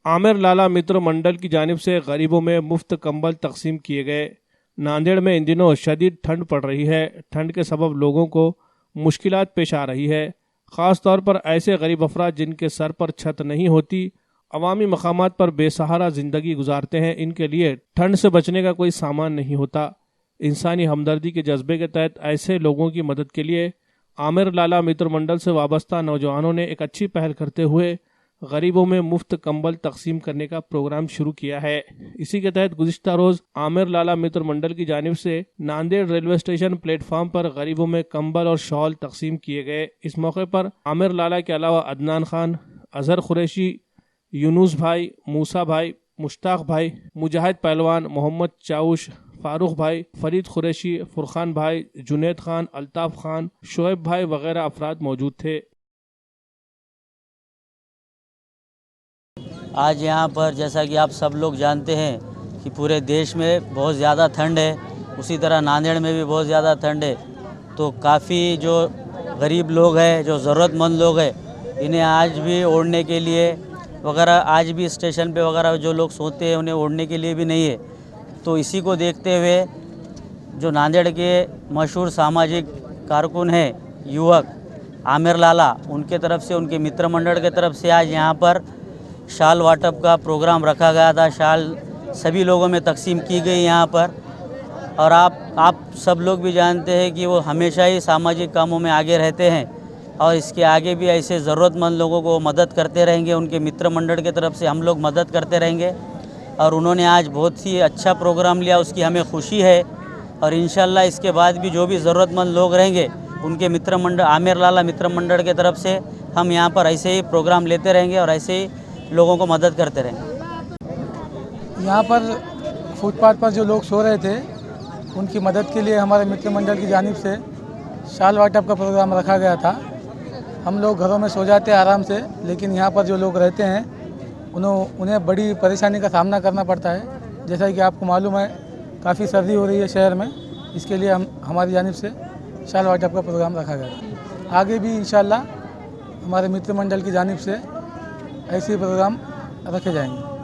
आमिर लाला मित्र मंडल की जानिब से गरीबों में मुफ्त कंबल तकसीम किए गए। नांदेड़ में इन दिनों शदीद ठंड पड़ रही है। ठंड के सबब लोगों को मुश्किलात पेश आ रही है, ख़ास तौर पर ऐसे गरीब अफराद जिनके सर पर छत नहीं होती, अवामी मकामात पर बेसहारा ज़िंदगी गुजारते हैं। इनके लिए ठंड से बचने का कोई सामान नहीं होता। इंसानी हमदर्दी के जज्बे के तहत ऐसे लोगों की मदद के लिए आमिर लाला मित्र मंडल से वाबस्ता नौजवानों ने एक अच्छी पहल करते हुए गरीबों में मुफ्त कंबल तकसीम करने का प्रोग्राम शुरू किया है। इसी के तहत गुज़िश्ता रोज़ आमिर लाला मित्र मंडल की जानिब से नांदेड़ रेलवे स्टेशन प्लेटफार्म पर गरीबों में कंबल और शॉल तकसीम किए गए। इस मौके पर आमिर लाला के अलावा अदनान खान, अजहर कुरैशी, यूनुस भाई, मूसा भाई, मुश्ताक भाई, मुजाहिद पहलवान, मोहम्मद चाउश, फारूक भाई, फरीद कुरैशी, फुरखान भाई, जुनैद खान, अल्ताफ खान, शोएब भाई वगैरह अफराद मौजूद थे। आज यहाँ पर जैसा कि आप सब लोग जानते हैं कि पूरे देश में बहुत ज़्यादा ठंड है, उसी तरह नांदेड़ में भी बहुत ज़्यादा ठंड है। तो काफ़ी जो गरीब लोग हैं, जो ज़रूरतमंद लोग हैं, इन्हें आज भी ओढ़ने के लिए वगैरह, आज भी स्टेशन पे वगैरह जो लोग सोते हैं उन्हें ओढ़ने के लिए भी नहीं है। तो इसी को देखते हुए जो नांदेड़ के मशहूर सामाजिक कारकुन हैं, युवक आमिर लाला, उनके तरफ से, उनके मित्र मंडल के तरफ से आज यहाँ पर शाल वाटप का प्रोग्राम रखा गया था। शाल सभी लोगों में तकसीम की गई यहाँ पर। और आप सब लोग भी जानते हैं कि वो हमेशा ही सामाजिक कामों में आगे रहते हैं और इसके आगे भी ऐसे ज़रूरतमंद लोगों को मदद करते रहेंगे। उनके मित्र मंडल की तरफ से हम लोग मदद करते रहेंगे और उन्होंने आज बहुत ही अच्छा प्रोग्राम लिया, उसकी हमें खुशी है। और इंशाल्लाह इसके बाद भी जो भी ज़रूरतमंद लोग रहेंगे, उनके मित्र मंडल, आमिर लाला मित्र मंडल के तरफ से हम यहाँ पर ऐसे ही प्रोग्राम लेते रहेंगे और ऐसे ही लोगों को मदद करते रहेंगे। यहाँ पर फुटपाथ पर जो लोग सो रहे थे, उनकी मदद के लिए हमारे मित्र मंडल की जानिब से शाल वाटप का प्रोग्राम रखा गया था। हम लोग घरों में सो जाते हैं आराम से, लेकिन यहाँ पर जो लोग रहते हैं उन्हें बड़ी परेशानी का सामना करना पड़ता है। जैसा कि आपको मालूम है, काफ़ी सर्दी हो रही है शहर में, इसके लिए हमारी जानिब से शाल वाटप का प्रोग्राम रखा गया था। आगे भी इंशाल्लाह हमारे मित्र मंडल की जानिब से ऐसे प्रोग्राम रखे जाएंगे।